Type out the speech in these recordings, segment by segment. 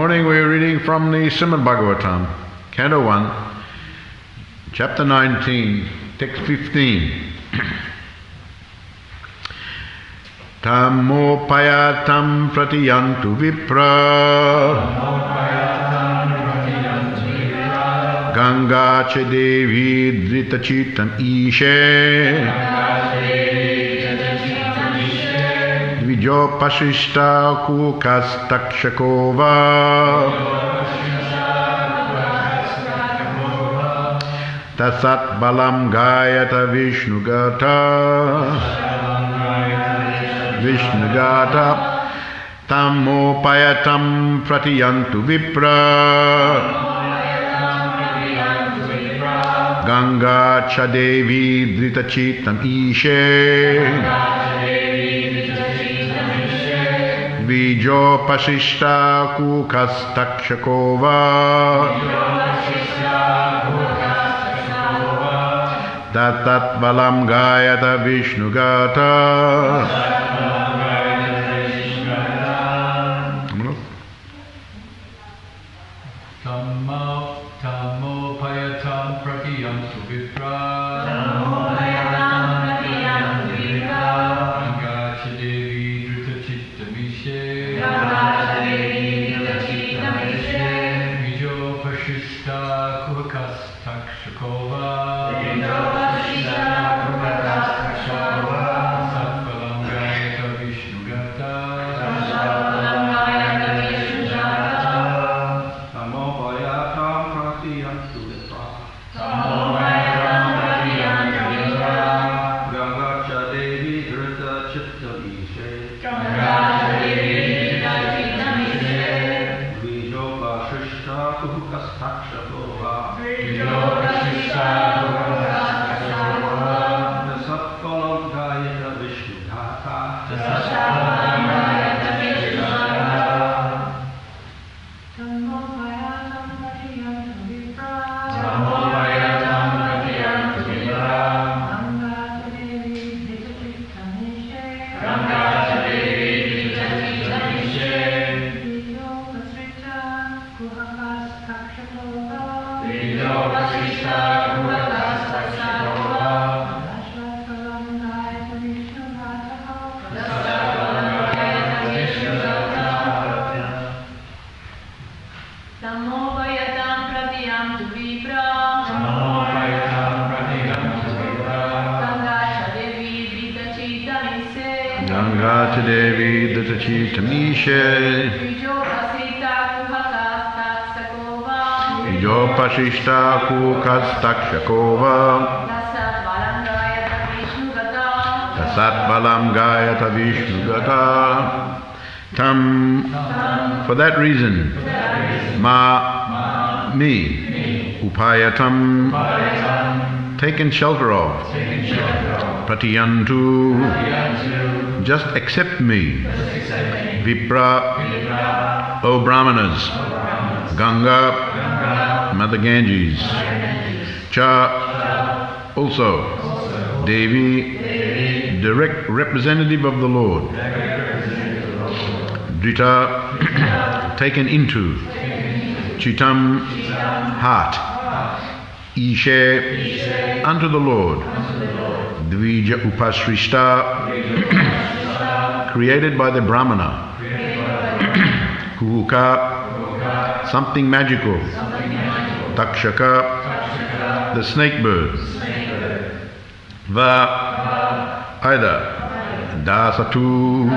morning we're reading from the Srimad Bhagavatam, Canto 1, Chapter 19, Text 15. Tamopayatam pratiyantu vipra Ganga cha devi dritachitam ishe Dvijo pasishta kukastakshakova Tasat balam gayata Vishnugata Tamopayatam pratiyantu vipra Ganga cha devi dritachitam ishe Vijo pasishta kukastakshakova Tatat balam gayata Vishnugata. Tamopayatam pratiyantu vipra Ganga cha devi dritachittamishe Vijo pasishta kukastakshakova Satvalam gayata Vishnugata Ganga cha devi dritachittamishe Vijo pasishta kukastakshakova Tasat balam gayata Vishnugata. Tam, for that reason, me, upayatam, taken shelter of, pratiyantu, just accept me, vipra, O Brahmanas, Ganga, Mother Ganges, cha, also, Devi, direct representative of the Lord, Drita, taken into, Chitam, heart, Ishe, unto the Lord, Dvija Upasrishta, created by the Brahmana, Kuhuka, something magical, Takshaka, the snake bird, Va, either, Dasatu,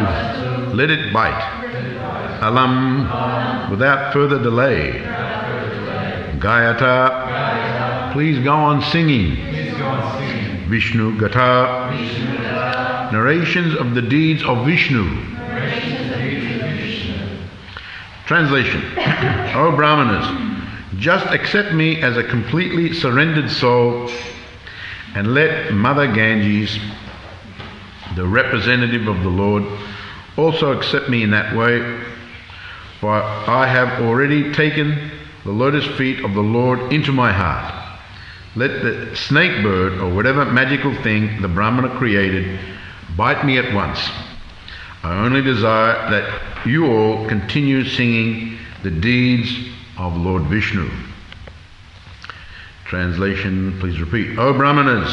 let it bite, Alam, without further delay, Gayata, please go on singing, Vishnu Gata, narrations of the deeds of Vishnu. Translation. O Brahmanas, just accept me as a completely surrendered soul and let Mother Ganges, the representative of the Lord, also accept me in that way, for I have already taken the lotus feet of the Lord into my heart. Let the snake bird or whatever magical thing the Brahmana created bite me at once. I only desire that you all continue singing the deeds of Lord Vishnu. Translation, please repeat. O Brahmanas,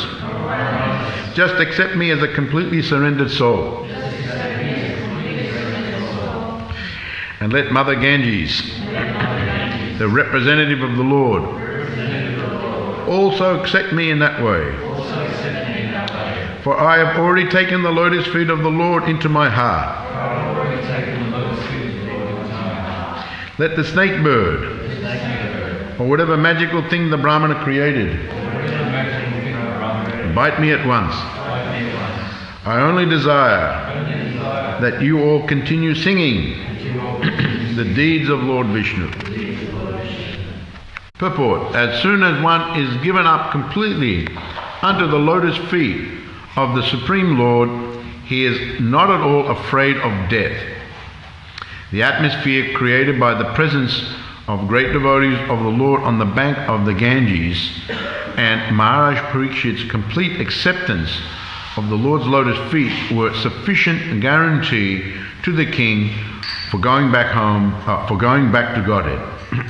just accept me as a completely surrendered soul. And let Mother Ganges, the representative of the Lord, also accept me in that way. For I have already taken the lotus feet of the Lord into my heart. Let the snake bird, or whatever magical thing the Brahmana created, bite me at once. I only desire that you all continue singing the deeds of Lord Vishnu. Purport: as soon as one is given up completely unto the lotus feet of the Supreme Lord, he is not at all afraid of death. The atmosphere created by the presence of great devotees of the Lord on the bank of the Ganges and Maharaj Parikshit's complete acceptance of the Lord's lotus feet were sufficient guarantee to the king for going back home, for going back to Godhead.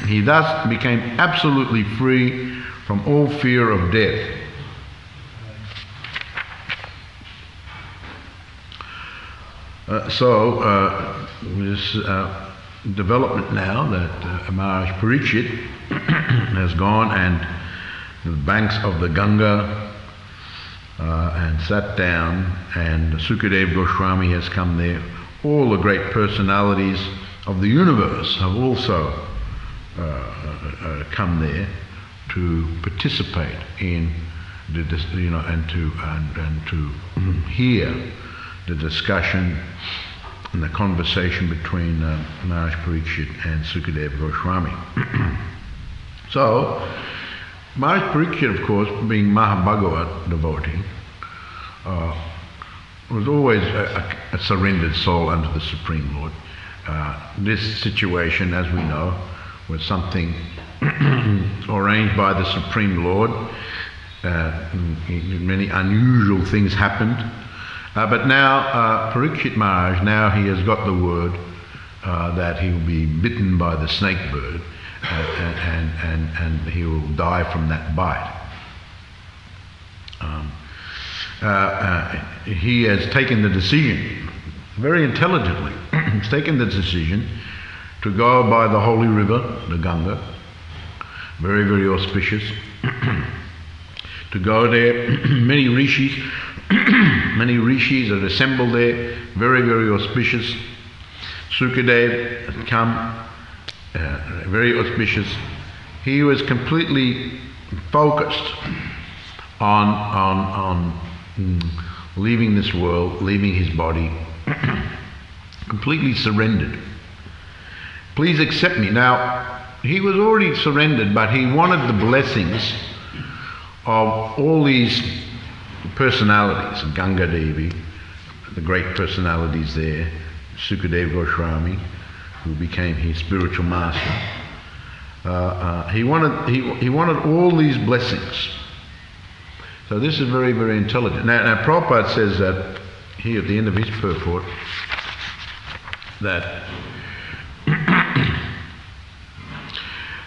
He thus became absolutely free from all fear of death. This development now that Maharaj Parikshit has gone and to the banks of the Ganga and sat down, and Sukadeva Goswami has come there. All the great personalities of the universe have also come there to participate in the, and to hear the discussion and the conversation between Maharaj Parikshit and Sukadeva Goswami. So, Maharaj Parikshit, of course, being Mahabhagavat devotee, was always a surrendered soul unto the Supreme Lord. This situation, as we know, was something arranged by the Supreme Lord. Many unusual things happened. But now, Parikshit Maharaj, now he has got the word that he will be bitten by the snake bird and he will die from that bite. He has taken the decision, very intelligently, he's taken the decision to go by the holy river, the Ganga, very, very auspicious, to go there. Many rishis are assembled there, very, very auspicious. Sukadeva had come, very auspicious. He was completely focused on leaving this world, leaving his body, completely surrendered. Please accept me. Now, he was already surrendered, but he wanted the blessings of all these personalities, Ganga Devi, the great personalities there, Sukadeva Goswami, who became his spiritual master. He wanted all these blessings. So this is very, very intelligent. Now Prabhupada says that here at the end of his purport that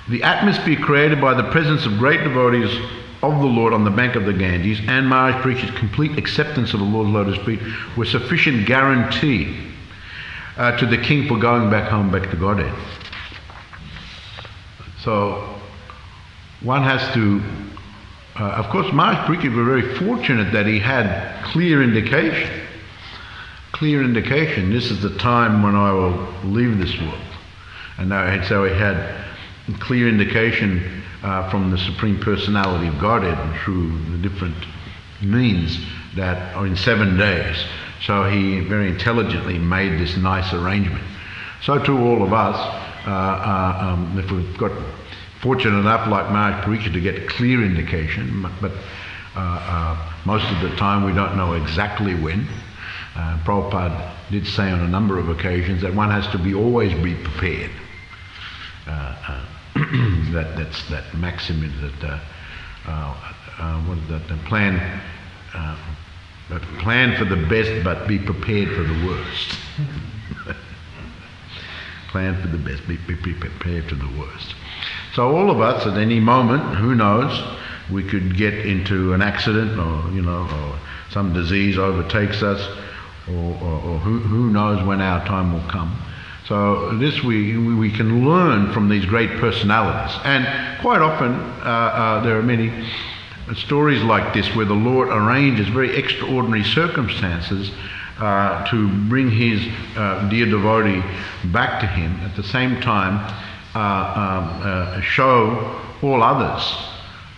the atmosphere created by the presence of great devotees of the Lord on the bank of the Ganges and Maharaj Parikshit's complete acceptance of the Lord's lotus feet were sufficient guarantee to the king for going back home, back to Godhead. So one has to, of course, Maharaj Parikshit was very fortunate that he had clear indication. Clear indication, this is the time when I will leave this world. And so he had clear indication from the Supreme Personality of Godhead through the different means that are in 7 days. So he very intelligently made this nice arrangement. So to all of us, if we've got fortunate enough like Maharaj Parikshit to get clear indication, but most of the time we don't know exactly when. Prabhupada did say on a number of occasions that one has to always be prepared. That's that maxim is that what is that? Plan for the best, but be prepared for the worst. Plan for the best, be prepared for the worst. So all of us at any moment, who knows, we could get into an accident, or some disease overtakes us, or who knows when our time will come. So this we can learn from these great personalities. And quite often there are many stories like this where the Lord arranges very extraordinary circumstances to bring his dear devotee back to him, at the same time show all others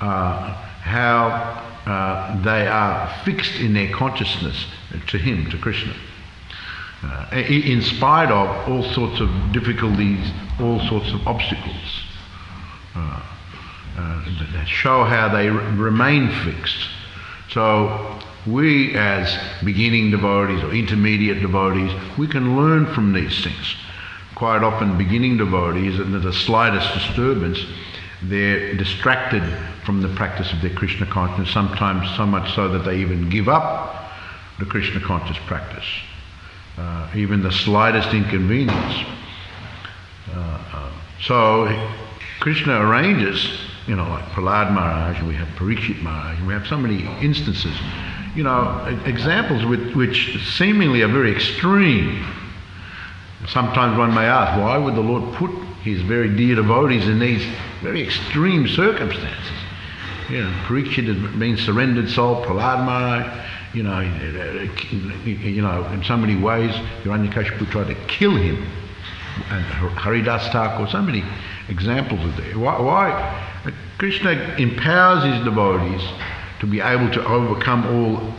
how they are fixed in their consciousness to him, to Krishna. In spite of all sorts of difficulties, all sorts of obstacles, that show how they remain fixed. So we as beginning devotees or intermediate devotees, we can learn from these things. Quite often beginning devotees, and the slightest disturbance, they're distracted from the practice of their Krishna consciousness, sometimes so much so that they even give up the Krishna conscious practice. Even the slightest inconvenience. So Krishna arranges, like Prahlad Maharaj, and we have Parikshit Maharaj, and we have so many instances, examples which seemingly are very extreme. Sometimes one may ask, why would the Lord put his very dear devotees in these very extreme circumstances? Parikshit has been surrendered soul, Prahlad Maharaj, in so many ways, Hiranyakashipu tried to kill him, and Haridas Thakur, so many examples are there. Why? Krishna empowers his devotees to be able to overcome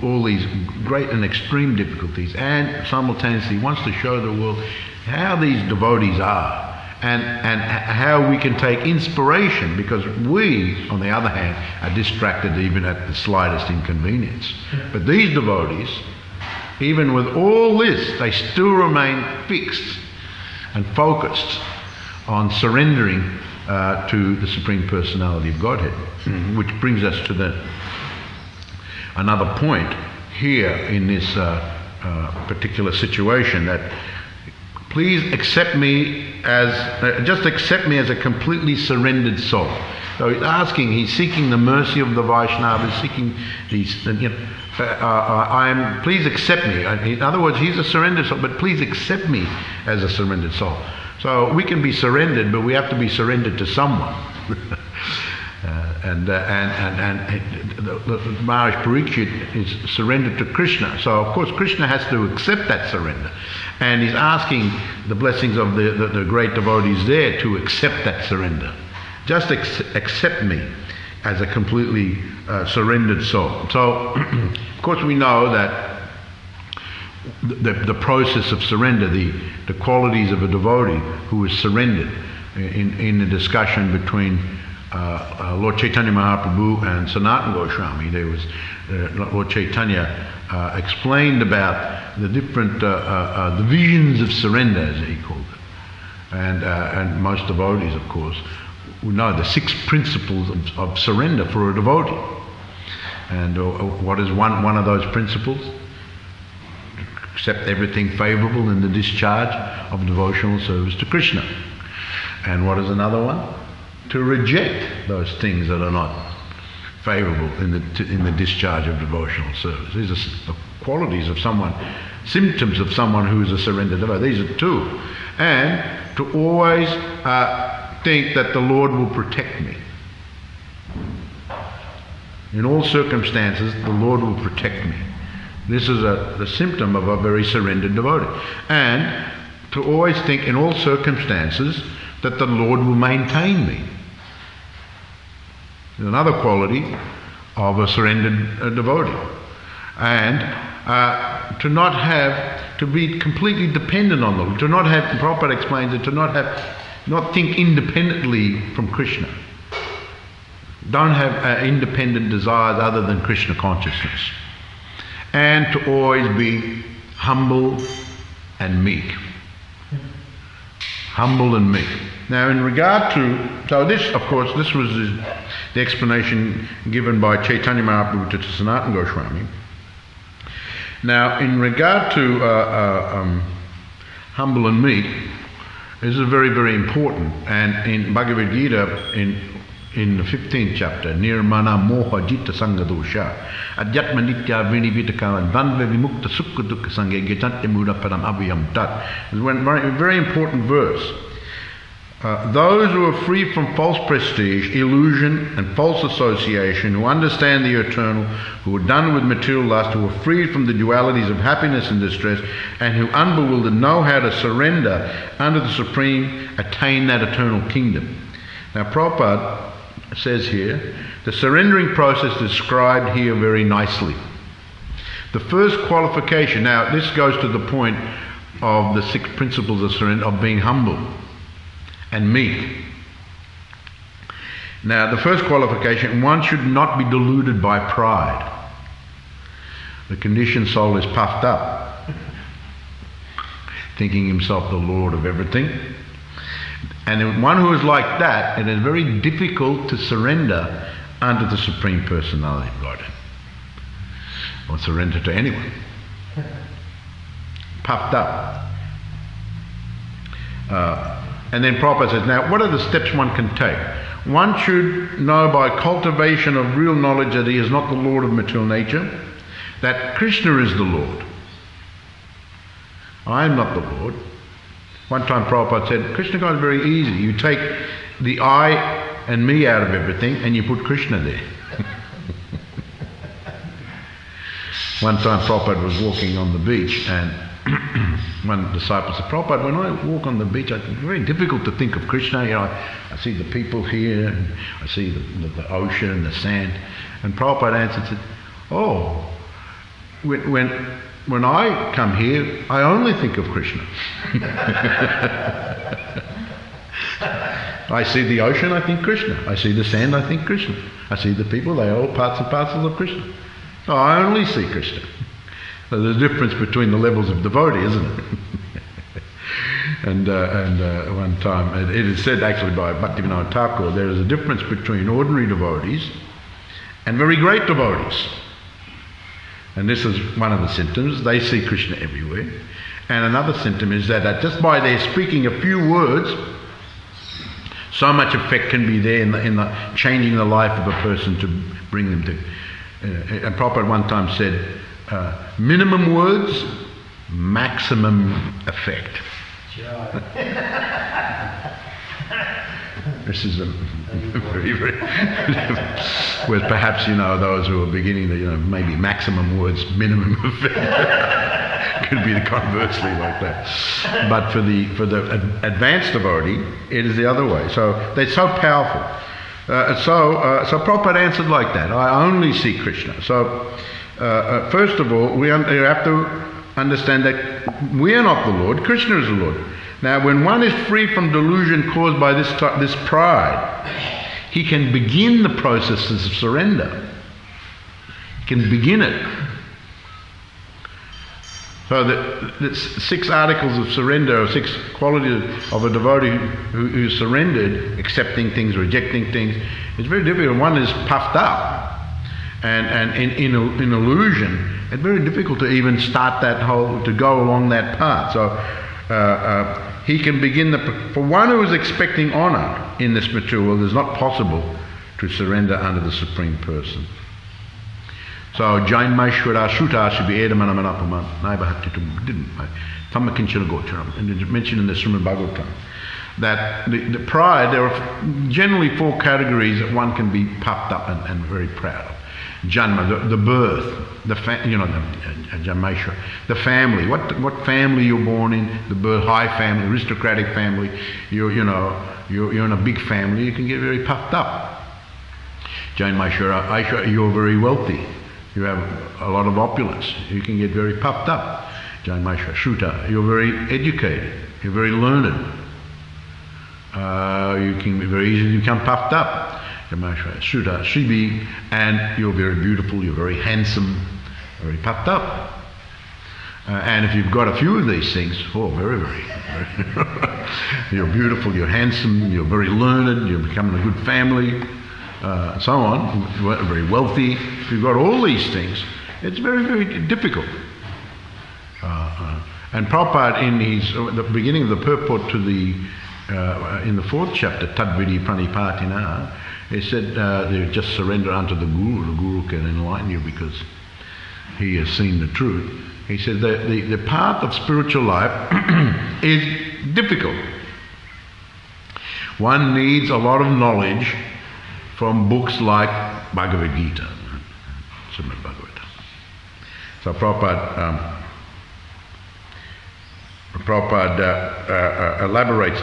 all these great and extreme difficulties, and simultaneously wants to show the world how these devotees are, and how we can take inspiration, because we, on the other hand, are distracted even at the slightest inconvenience. But these devotees, even with all this, they still remain fixed and focused on surrendering to the Supreme Personality of Godhead. Which brings us to another point here in this particular situation, that please accept me just accept me as a completely surrendered soul. So he's seeking the mercy of the Vaishnavas, seeking these, please accept me. In other words, he's a surrendered soul, but please accept me as a surrendered soul. So we can be surrendered, but we have to be surrendered to someone. And Maharaj Parikshit is surrendered to Krishna. So of course Krishna has to accept that surrender. And he's asking the blessings of the great devotees there to accept that surrender. Just accept me as a completely surrendered soul. So of course we know that the process of surrender, the qualities of a devotee who is surrendered, in the discussion between Lord Chaitanya Mahaprabhu and Sanatana Goswami, there was Lord Chaitanya explained about the different divisions of surrender, as he called it, and most devotees, of course, know the 6 principles of surrender for a devotee. And what is one of those principles? Accept everything favourable in the discharge of devotional service to Krishna. And what is another one? To reject those things that are not favourable in the discharge of devotional service. These are the qualities of someone, symptoms of someone who is a surrendered devotee. These are 2. And to always think that the Lord will protect me. In all circumstances, the Lord will protect me. This is the symptom of a very surrendered devotee. And to always think in all circumstances that the Lord will maintain me. Another quality of a surrendered devotee. And to be completely dependent on the Lord, to not have, Prabhupada explains it, to not think independently from Krishna. Don't have independent desires other than Krishna consciousness. And to always be humble and meek. Humble and meek. Now in regard to, so this, of course, this was the explanation given by Chaitanya Mahaprabhu to Sanatana Goswami. Now in regard to humble and meek, This is very, very important. And in Bhagavad Gita, in the 15th chapter, Nirmana Moha Jitta Sangha Dosha, Adhyatma Nitya Vinivitaka, Dvanva Vimukta Sukha Dukha Sangha, Gitantya Muda Param Abhyam Tat. It's a very important verse. Those who are free from false prestige, illusion, and false association, who understand the eternal, who are done with material lust, who are freed from the dualities of happiness and distress, and who unbewildered know how to surrender under the Supreme, attain that eternal kingdom. Now Prabhupada says here, the surrendering process described here very nicely. The first qualification, now this goes to the point of the 6 principles of surrender, of being humble and meek. Now the first qualification, one should not be deluded by pride. The conditioned soul is puffed up, thinking himself the Lord of everything. And one who is like that, it is very difficult to surrender unto the Supreme Personality of Godhead, or surrender to anyone. Puffed up. And then Prabhupada says, now what are the steps one can take? One should know by cultivation of real knowledge that he is not the Lord of material nature, that Krishna is the Lord. I am not the Lord. One time Prabhupada said, Krishna God is very easy. You take the I and me out of everything and you put Krishna there. One time Prabhupada was walking on the beach and one disciple said, Prabhupada, when I walk on the beach, it's very difficult to think of Krishna. You know, I see the people here, and I see the ocean and the sand. And Prabhupada answered, said, oh, when I come here, I only think of Krishna. I see the ocean, I think Krishna. I see the sand, I think Krishna. I see the people, they are all parts and parcels of Krishna. So I only see Krishna. So there's a difference between the levels of devotee, isn't it? and one time, it is said actually by Bhaktivinoda Thakur, there is a difference between ordinary devotees and very great devotees. And this is one of the symptoms. They see Krishna everywhere. And another symptom is that just by their speaking a few words, so much effect can be there in the changing the life of a person to bring them to. And Prabhupada one time said, minimum words, maximum effect. This is a very, very whereas perhaps, you know, those who are beginning to, you know, maybe maximum words, minimum effect. Could be conversely like that. But for the advanced devotee, it is the other way. So they're so powerful. So Prabhupada answered like that. I only see Krishna. So first of all, we have to understand that we are not the Lord. Krishna is the Lord. Now, when one is free from delusion caused by this pride, he can begin the process of surrender. He can begin it. So the 6 articles of surrender, or 6 qualities of a devotee who surrendered, accepting things, rejecting things, it's very difficult. One is puffed up, and in illusion, it's very difficult to even start to go along that path. So he can begin for one who is expecting honor in this material world, it's not possible to surrender under the Supreme Person. So Jainmaishwara Shuta Shibi Edamanamanapama Naibahatitum didn't Tamakinchana Gocharam, and it's mentioned in the Srimad Bhagavatam that the pride, there are generally 4 categories that one can be puffed up and very proud of. Janma, the birth, the Janmaishwara, the family. What family you're born in? The birth, high family, aristocratic family. You're in a big family. You can get very puffed up. Janmaishwara, you're very wealthy. You have a lot of opulence. You can get very puffed up. Janmaishwara, Shruta, you're very educated. You're very learned. You can very easily become puffed up. Shuddha, Shribi, and you're very beautiful, you're very handsome, very puffed up. And if you've got a few of these things, very, very. You're beautiful, you're handsome, you're very learned, you're becoming a good family, so on, very wealthy. If you've got all these things, it's very, very difficult. And Prabhupada, in the beginning of the purport to the in the 4th chapter, Tadvidi Pranipatina, he said, they just surrender unto the Guru. The Guru can enlighten you because he has seen the truth. He said that the path of spiritual life is difficult. One needs a lot of knowledge from books like Bhagavad Gita, Srimad Bhagavatam. So Prabhupada elaborates.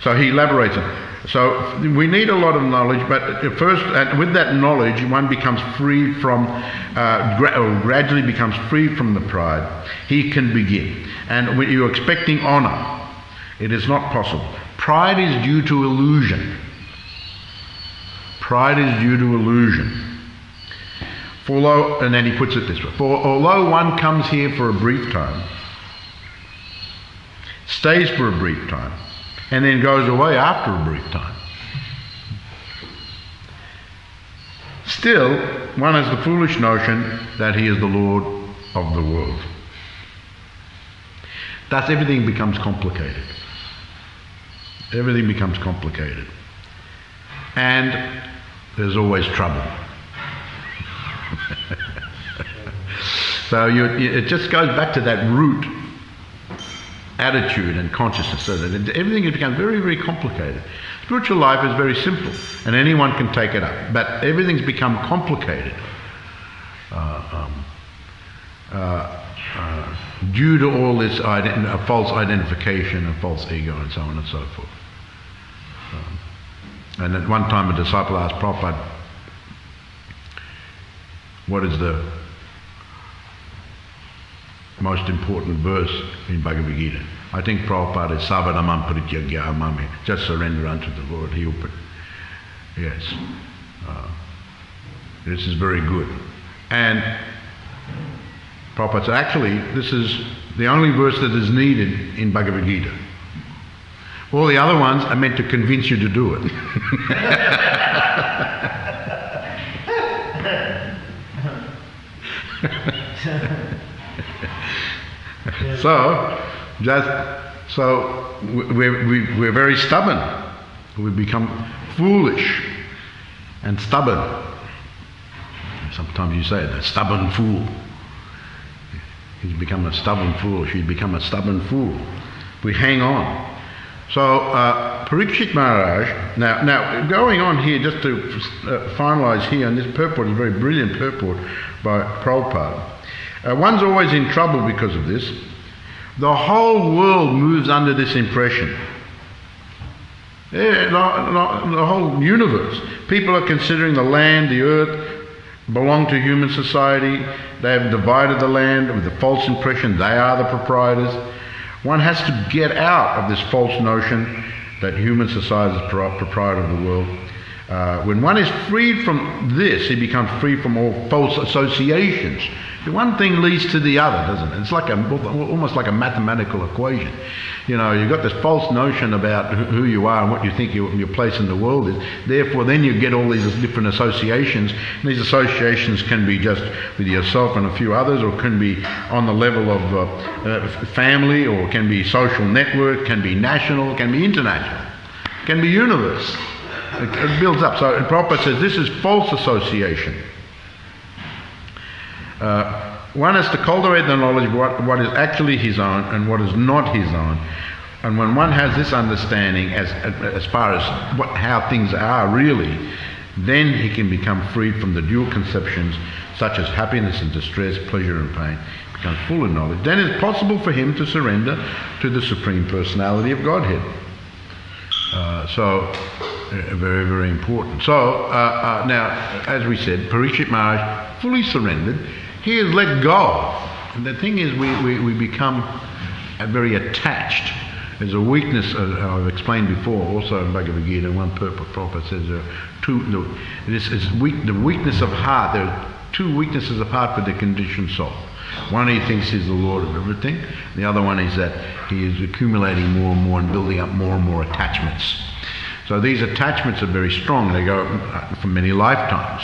So he elaborates it. So we need a lot of knowledge, but first, with that knowledge, one becomes free from, gradually becomes free from the pride. He can begin. And when you're expecting honor, it is not possible. Pride is due to illusion. Pride is due to illusion. And then he puts it this way, for although one comes here for a brief time, stays for a brief time, and then goes away after a brief time, still one has the foolish notion that he is the Lord of the world. Thus everything becomes complicated. Everything becomes complicated. And there's always trouble. So it just goes back to that root attitude and consciousness, so that everything has become very, very complicated. Spiritual life is very simple, and anyone can take it up. But everything's become complicated due to all this false identification and false ego and so on and so forth. And at one time a disciple asked Prabhupada, what is the most important verse in Bhagavad Gita? I think Prabhupada is Savadamam Parityagya Amami, just surrender unto the Lord. He'll put, yes. This is very good. And Prabhupada said, actually, this is the only verse that is needed in Bhagavad Gita. All the other ones are meant to convince you to do it. So we're very stubborn. We become foolish and stubborn. Sometimes you say it, a stubborn fool. He's become a stubborn fool. She's become a stubborn fool. We hang on. So Parikshit Maharaj, now going on here, just to finalise here, and this purport is a very brilliant purport by Prabhupada. One's always in trouble because of this. The whole world moves under this impression. The whole universe. People are considering the land, the earth, belong to human society. They have divided the land with the false impression they are the proprietors. One has to get out of this false notion that human society is the proprietor of the world. When one is freed from this, he becomes free from all false associations. One thing leads to the other, doesn't it? It's like almost like a mathematical equation. You know, you've got this false notion about who you are and what you think your place in the world is. Therefore, then you get all these different associations. And these associations can be just with yourself and a few others, or can be on the level of family, or can be social network, can be national, can be international, can be universe. It builds up. So Prabhupada says this is false association. One has to cultivate the knowledge of what is actually his own and what is not his own. And when one has this understanding as far as how things are really, then he can become freed from the dual conceptions such as happiness and distress, pleasure and pain. He becomes full of knowledge. Then it's possible for him to surrender to the Supreme Personality of Godhead. Very, very important. So now, as we said, Parikshit Maharaj fully surrendered. He has let go. And the thing is, we become very attached. There's a weakness, I've explained before, also in Bhagavad Gita, one Prabhupada says, the weakness of heart. There are two weaknesses of heart for the conditioned soul. One, he thinks he's the Lord of everything. The other one is that he is accumulating more and more and building up more and more attachments. So these attachments are very strong. They go for many lifetimes.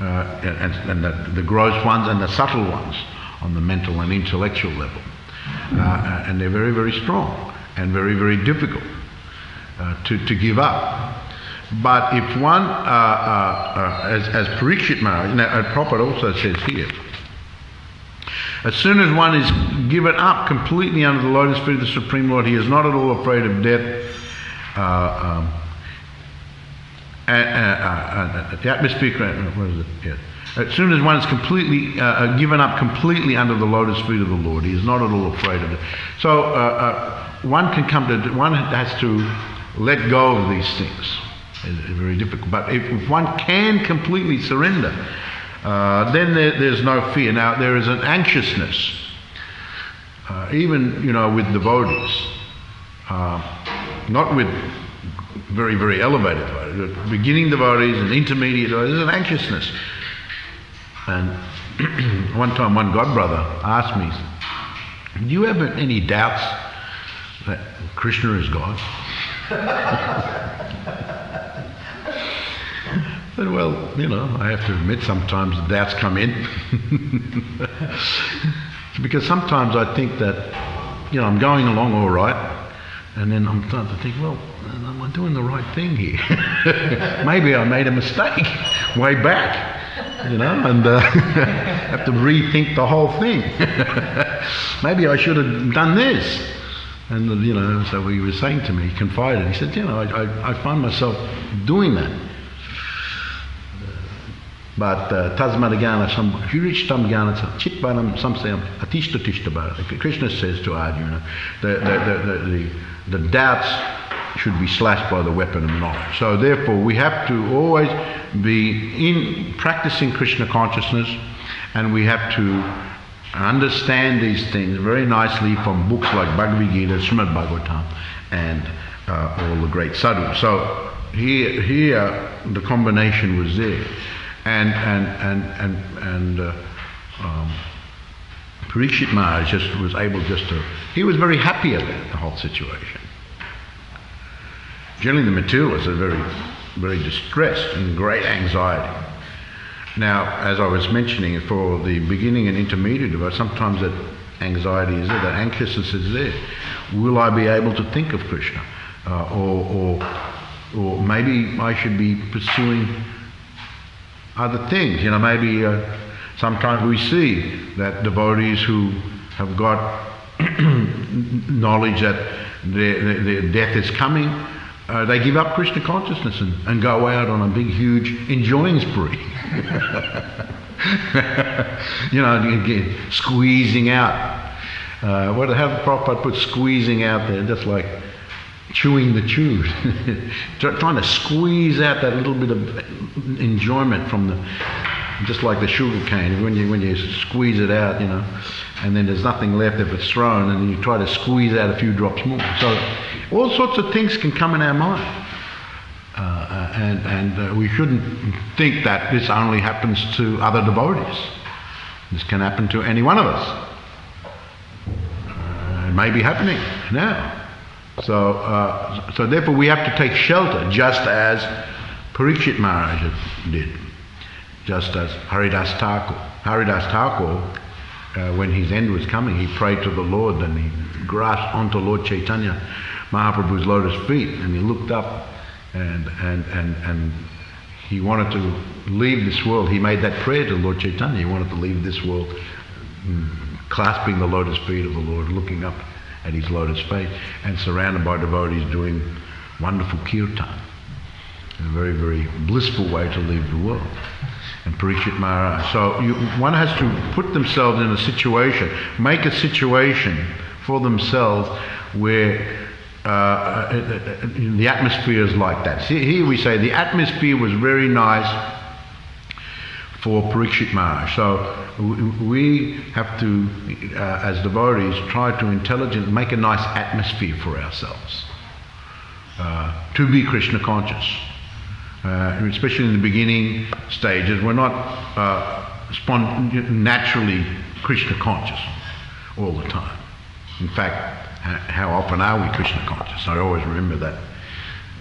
and the gross ones and the subtle ones on the mental and intellectual level. And they're very, very strong and very, very difficult to give up. But if one, as Parikshit Maharaj, Prabhupada also says here, as soon as one is given up completely under the lotus feet of the Supreme Lord, he is not at all afraid of death. The atmosphere, what is it? Yes. As soon as one is completely given up completely under the lotus feet of the Lord, he is not at all afraid of it. So one has to let go of these things. It's very difficult. But if one can completely surrender, then there's no fear. Now there is an anxiousness, even with devotees, not with very, very elevated devotees, but beginning devotees and intermediate devotees. There's an anxiousness. And one time one godbrother asked me, do you have any doubts that Krishna is God? I said, well, I have to admit sometimes the doubts come in. Because sometimes I think that, I'm going along all right, and then I'm starting to think, well, am I doing the right thing here? Maybe I made a mistake way back, and have to rethink the whole thing. Maybe I should have done this. And, so he was saying to me, he confided, he said, I find myself doing that. But tasmadagana hurichtam gana chitvanam samsayam atishta tishtabara. Krishna says to Arjuna, the doubts should be slashed by the weapon of knowledge. So therefore we have to always be in practicing Krishna consciousness, and we have to understand these things very nicely from books like Bhagavad Gita, Srimad Bhagavatam, and all the great sadhus. So here the combination was there. And Parikshit Maharaj was able he was very happy about the whole situation. Generally the materialists are very, very distressed and great anxiety. Now, as I was mentioning, for the beginning and intermediate devotees, sometimes that anxiety is there, that anxiousness is there. Will I be able to think of Krishna? Or maybe I should be pursuing other things. Maybe sometimes we see that devotees who have got knowledge that their death is coming, they give up Krishna consciousness and go out on a big, huge enjoying spree. Squeezing out. How Prabhupada put squeezing out there, just like chewing the chews, trying to squeeze out that little bit of enjoyment from just like the sugar cane. When you squeeze it out, and then there's nothing left if it's thrown, and then you try to squeeze out a few drops more. So all sorts of things can come in our mind, and we shouldn't think that this only happens to other devotees. This can happen to any one of us. It may be happening now. So therefore we have to take shelter, just as Parikshit Maharaj did, just as Haridas Thakur. Haridas Thakur, when his end was coming, he prayed to the Lord, and he grasped onto Lord Chaitanya Mahaprabhu's lotus feet, and he looked up, and he wanted to leave this world. He made that prayer to Lord Chaitanya. He wanted to leave this world, clasping the lotus feet of the Lord, looking up at his lotus feet, and surrounded by devotees doing wonderful kirtan. A very, very blissful way to leave the world. And Parikshit Maharaj. So one has to put themselves in a situation, make a situation for themselves where the atmosphere is like that. See, here we say the atmosphere was very nice for Parikshit Maharaj. So we have to, as devotees, try to intelligently make a nice atmosphere for ourselves, to be Krishna conscious. Especially in the beginning stages, we're not naturally Krishna conscious all the time. In fact, how often are we Krishna conscious? I always remember that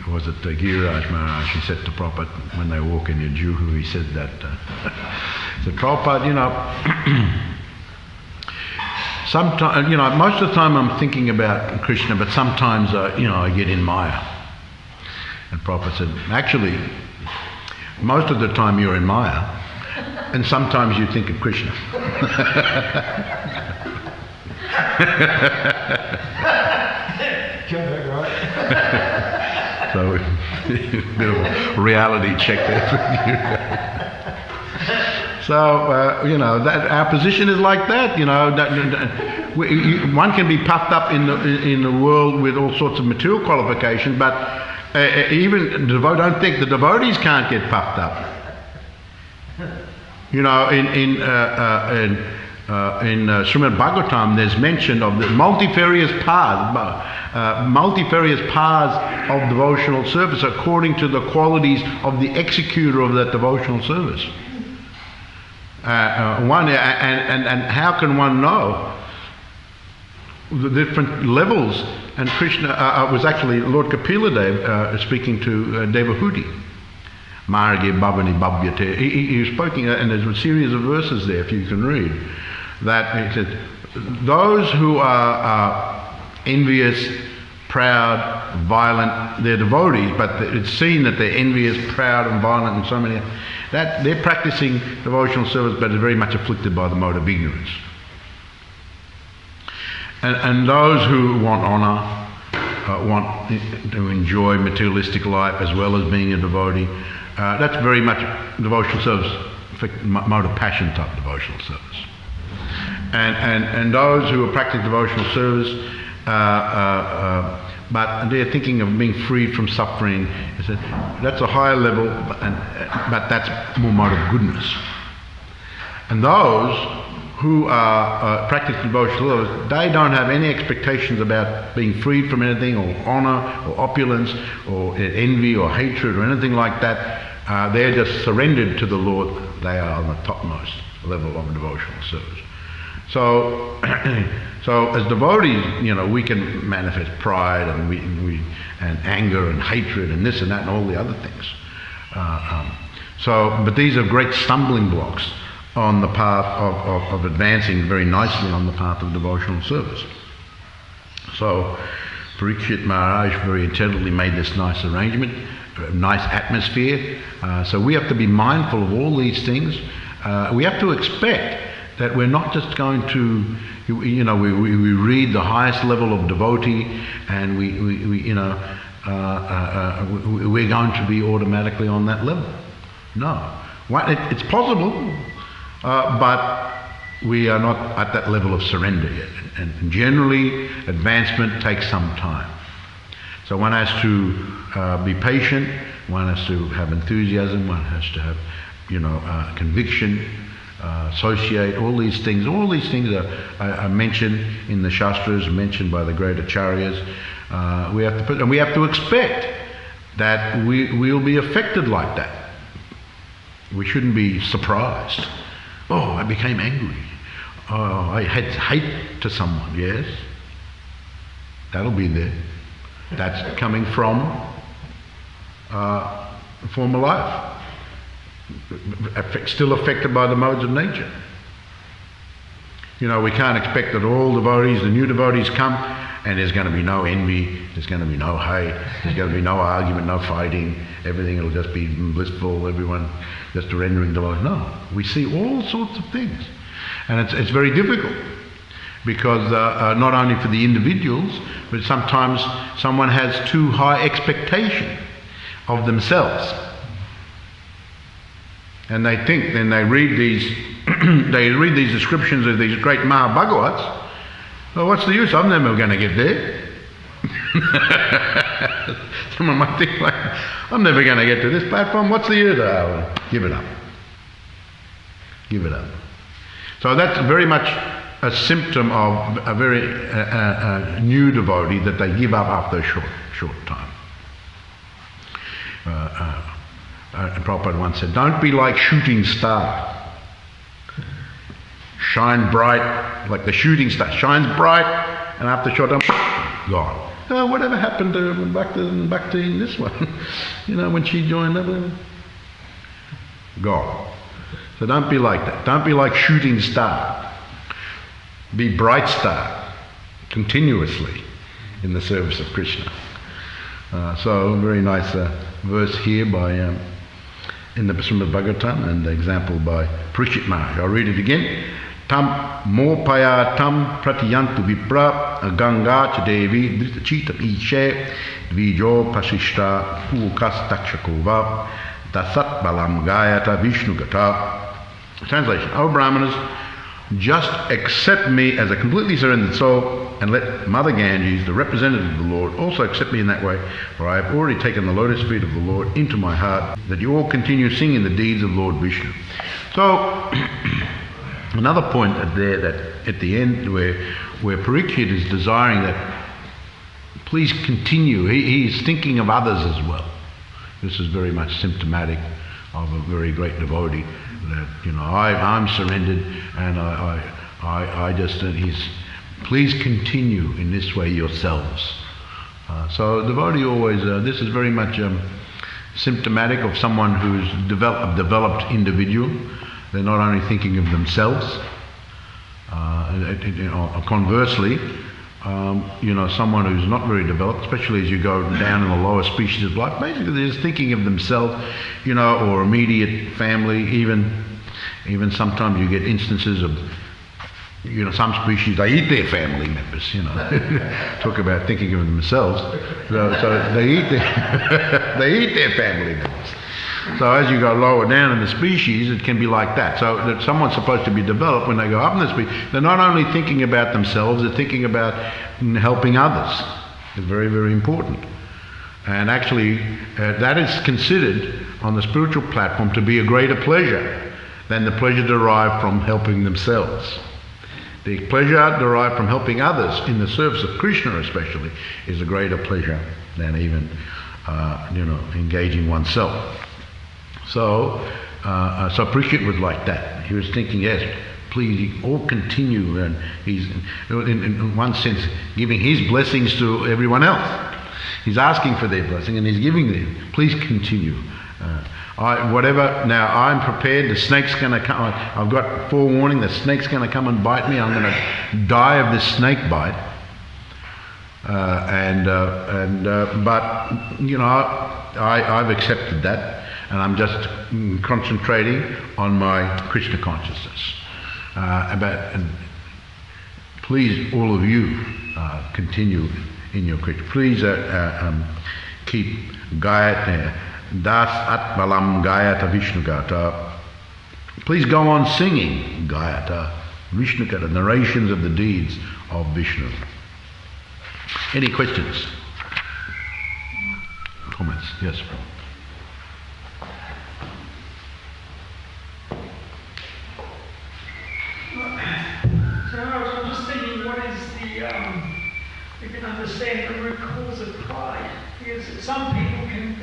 was it Giriraj Maharaj, he said to Prabhupada when they walk in your Juhu, he said that, so Prabhupada, sometimes, most of the time I'm thinking about Krishna, but sometimes, I get in Maya. And Prabhupada said, actually, most of the time you're in Maya, and sometimes you think of Krishna. So, a bit of a reality check there. So, that our position is like that. One can be puffed up in the world with all sorts of material qualifications, but even don't think the devotees can't get puffed up. In Srimad Bhagavatam, there's mention of the multifarious paths of devotional service according to the qualities of the executor of that devotional service. And how can one know the different levels? And Krishna was actually Lord Kapila Dev speaking to Devahuti. Marge Bhavani Bhavyate. He was speaking, and there's a series of verses there, if you can read, that he said, those who are envious, proud, violent, they're devotees, but it's seen that they're envious, proud, and violent, and so many, that they're practicing devotional service, but are very much afflicted by the mode of ignorance. And those who want honour, want to enjoy materialistic life as well as being a devotee, that's very much devotional service, mode of passion type devotional service. And those who are practicing devotional service, but they're thinking of being freed from suffering, that's a higher level, but that's more mode of goodness. And those who are practicing devotional service, they don't have any expectations about being freed from anything, or honour, or opulence, or envy, or hatred, or anything like that. They're just surrendered to the Lord. They are on the topmost level of devotional service. So, as devotees, we can manifest pride and and anger and hatred and this and that and all the other things. But these are great stumbling blocks on the path of advancing very nicely on the path of devotional service. So, Parikshit Maharaj very intelligently made this nice arrangement, a nice atmosphere. So we have to be mindful of all these things. We have to expect that we're not just going to, we read the highest level of devotee, and we're going to be automatically on that level. No, it's possible, but we are not at that level of surrender yet. And generally, advancement takes some time. So one has to be patient. One has to have enthusiasm. One has to have, conviction. Associate, all these things are mentioned in the Shastras, mentioned by the great acharyas. We have to expect that we'll be affected like that. We shouldn't be surprised. Oh, I became angry. Oh, I had hate to someone. Yes, that'll be there. That's coming from former life. Still affected by the modes of nature. We can't expect that all devotees, the new devotees come, and there's going to be no envy, there's going to be no hate, there's going to be no argument, no fighting, everything will just be blissful, everyone just rendering devotion. No, we see all sorts of things. And it's very difficult, because not only for the individuals, but sometimes someone has too high expectation of themselves. And they think, then they read these descriptions of these great Mahabhagavats. Well, what's the use? I'm never going to get there. Someone might think, like, I'm never going to get to this platform. What's the use? Give it up. Give it up. So that's very much a symptom of a very new devotee, that they give up after a short time. And Prabhupada once said, don't be like shooting star. Shine bright, like the shooting star. Shines bright, and after a short time, gone. whatever happened to Bhakti in this one? When she joined up, gone. So don't be like that. Don't be like shooting star. Be bright star, continuously in the service of Krishna. So a very nice verse here in the Srimad Bhagavatam, and the example by Parikshit Maharaj. I'll read it again. Tam mopaya tam pratiyantu vipra ganga cha devi dritachitam ishe dvijo pasishta pukas takshakova dasat balam gayata vishnu gata. Translation: O Brahmanas, just accept me as a completely surrendered soul, and let Mother Ganges, the representative of the Lord, also accept me in that way, for I have already taken the lotus feet of the Lord into my heart, that you all continue singing the deeds of Lord Vishnu. So, another point there, that at the end where Parikshit is desiring that, please continue. He's thinking of others as well. This is very much symptomatic of a very great devotee. That I'm surrendered, and I just please continue in this way yourselves. So the devotee always, this is very much symptomatic of someone who's a developed individual. They're not only thinking of themselves. Conversely, someone who's not very developed, especially as you go down in the lower species of life, basically they're just thinking of themselves, or immediate family. Even sometimes you get instances of, some species, they eat their family members, Talk about thinking of themselves. So they eat their family members. So as you go lower down in the species, it can be like that. So that someone's supposed to be developed, when they go up in the species, they're not only thinking about themselves, they're thinking about helping others. It's very, very important. And actually, that is considered on the spiritual platform to be a greater pleasure than the pleasure derived from helping themselves. The pleasure derived from helping others in the service of Krishna especially is a greater pleasure than even, engaging oneself. So Parikshit was like that. He was thinking, yes, please, all continue, and he's, in one sense, giving his blessings to everyone else. He's asking for their blessing, and he's giving them. Please continue. Now I'm prepared. The snake's going to come. I've got forewarning. The snake's going to come and bite me. I'm going to die of this snake bite. But I've accepted that. And I'm just concentrating on my Krishna consciousness. And please, all of you, continue in your Krishna. Please keep Gayat, Das Atmalam Gayata Vishnu Gata. Please go on singing Gayata Vishnu Gata, narrations of the deeds of Vishnu. Any questions? Comments? Yes. We can understand the root cause of pride, because some people can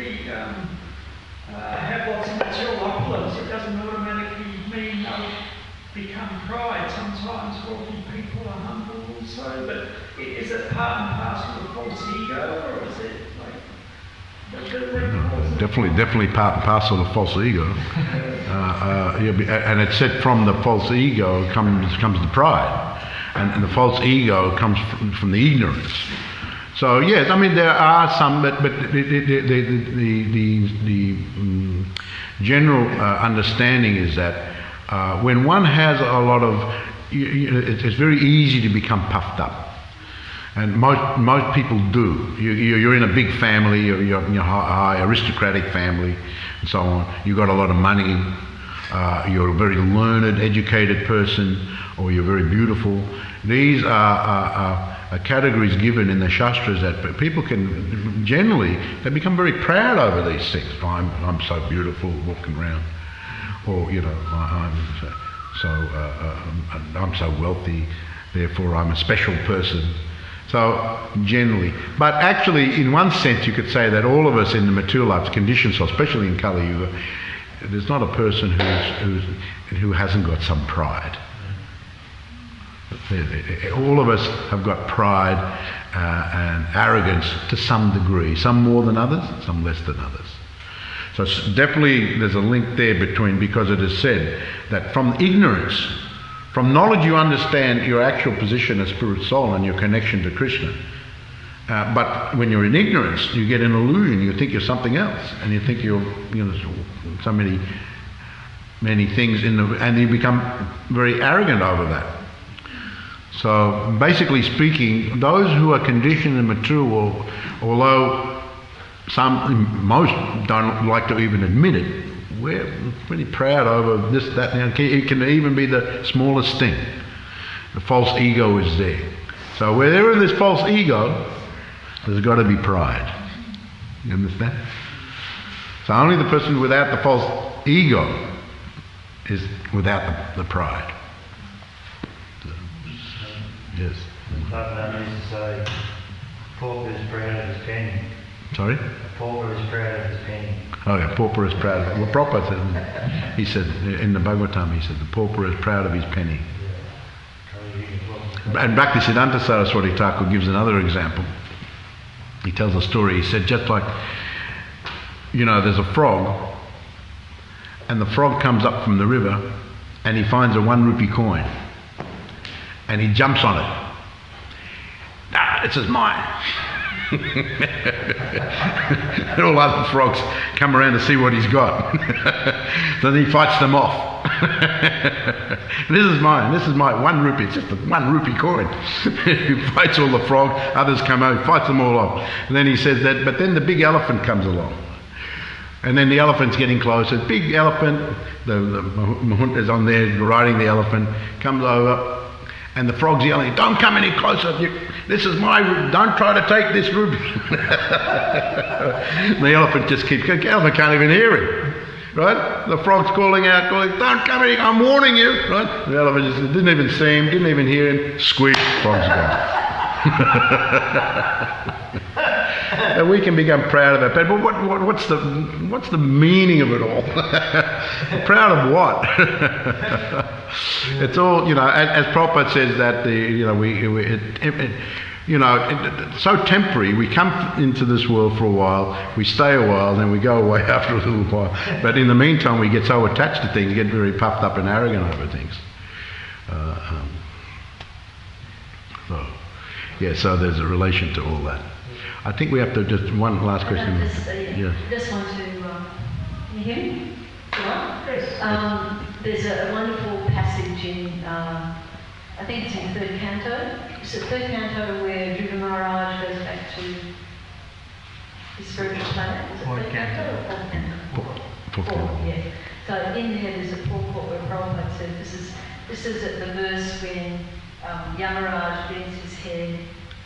have lots of material opulence. It doesn't automatically mean they'll become pride. Sometimes wealthy people are humble also, but is it part and parcel of false ego, or is it like definitely part and parcel of false ego. And it's said from the false ego comes the pride. And the false ego comes from the ignorance. So yes, there are some, but the general understanding is that when one has a lot of, it's very easy to become puffed up, and most people do. You're in a big family, you're in a high aristocratic family, and so on. You've got a lot of money. You're a very learned, educated person, or you're very beautiful. These are categories given in the Shastras that people can generally, they become very proud over these things. I'm so beautiful walking around, or I'm so wealthy, therefore I'm a special person. So generally, but actually, in one sense, you could say that all of us in the material life, conditioned souls, especially in Kali Yuga, there's not a person who hasn't got some pride. All of us have got pride, and arrogance to some degree, some more than others, some less than others. So definitely there's a link there between, because it is said that from ignorance, from knowledge you understand your actual position as spirit soul and your connection to Krishna. But when you're in ignorance, you get an illusion. You think you're something else, and you think you're, so many things and you become very arrogant over that. So basically speaking, those who are conditioned and mature, although most don't like to even admit it, we're pretty proud over this, that, and it can even be the smallest thing. The false ego is there. So wherever there's false ego, there's got to be pride. You understand? So only the person without the false ego is without the pride. So, yes. Bhagavatam used to say, pauper is proud of his penny. Sorry? A pauper is proud of his penny. Oh yeah, pauper is proud of it. Well, Prabhupada said, he said, in the Bhagavatam, he said, the pauper is proud of his penny. And Bhaktisiddhanta Saraswati Thakur gives another example. He tells a story. He said, just like, there's a frog, and the frog comes up from the river, and he finds a 1 rupee coin, and he jumps on it. This is mine. And all other frogs come around to see what he's got. So then he fights them off. This is mine, 1 rupee, it's just a 1 rupee coin. He fights all the frogs, others come over, fights them all off. And then he says that, but then the big elephant comes along. And then the elephant's getting closer. Big elephant, the Mahant is on there riding the elephant, comes over, and the frog's yelling, don't come any closer, this is my rupee, don't try to take this rupee. The elephant just keeps going, the elephant can't even hear him. Right? The frog's calling, don't come any, I'm warning you. Right? The elephant just didn't even see him, didn't even hear him, squeak, frog's gone. And we can become proud of that. But what's the meaning of it all? Proud of what? It's all, as Prabhupada says that it's so temporary. We come into this world for a while, we stay a while, then we go away after a little while. But in the meantime, we get so attached to things, get very puffed up and arrogant over things. So there's a relation to all that. I think we have to just one last question. Just want to, can you hear me? Yes. There's a wonderful passage in, I think it's in 3rd canto. It's the 3rd canto where Dhruva Maharaj goes back to his spiritual planet. Is it 3rd canto or 4th canto? 4th canto. Yeah. So in there there's a purport where Prabhupada said this is at the verse when Yamaraj bends his head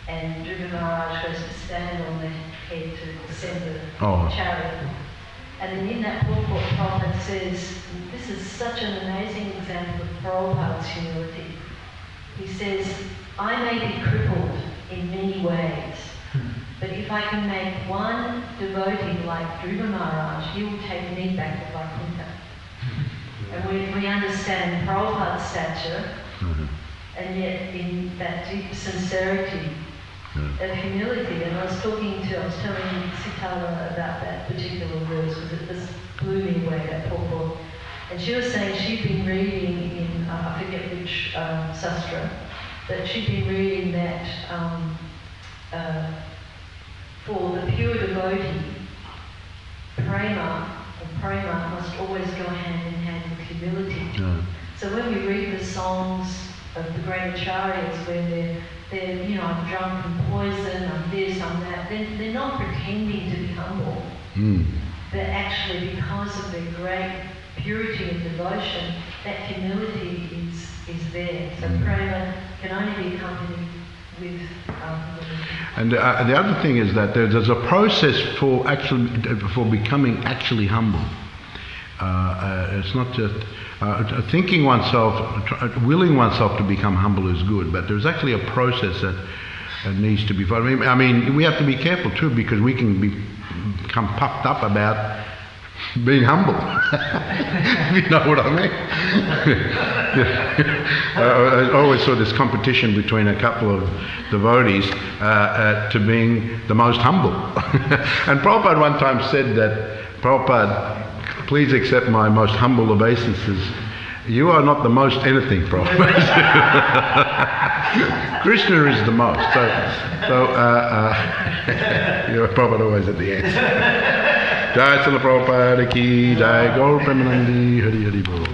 and Dhruva Maharaj goes to stand on the head to ascend the chariot. And then in that purport, Prabhupada says, this is such an amazing example of Prabhupada's humility. He says, I may be crippled in many ways, but if I can make one devotee like Dhruva Maharaj, he will take me back to Vaikuntha. And we understand Prabhupada's stature, and yet in that deep sincerity of humility. And I was telling Sitala about that particular verse because it just blew me away, that purport. And she was saying she'd been reading in, I forget which sastra, but she'd been reading that for the pure devotee, prema must always go hand in hand with humility. So when we read the songs of the great acharyas where they're I'm drunk and poison, I'm this, I'm that, they're not pretending to be humble. But actually because of their great purity and devotion, that humility is there. So prema can only be accompanied with humility. And the other thing is that there's a process for becoming actually humble. It's not just thinking oneself, willing oneself to become humble is good, but there's actually a process that needs to be followed. I mean, we have to be careful too, because we can become puffed up about being humble. You know what I mean? I always saw this competition between a couple of devotees to being the most humble. And Prabhupada one time said that, Prabhupada, please accept my most humble obeisances. You are not the most anything, Prabhupada. Krishna is the most. You're Prabhupada always at the end. Jai Srila Prabhupada ki, Jai Gaur Premanandi, Hari Hari Bol.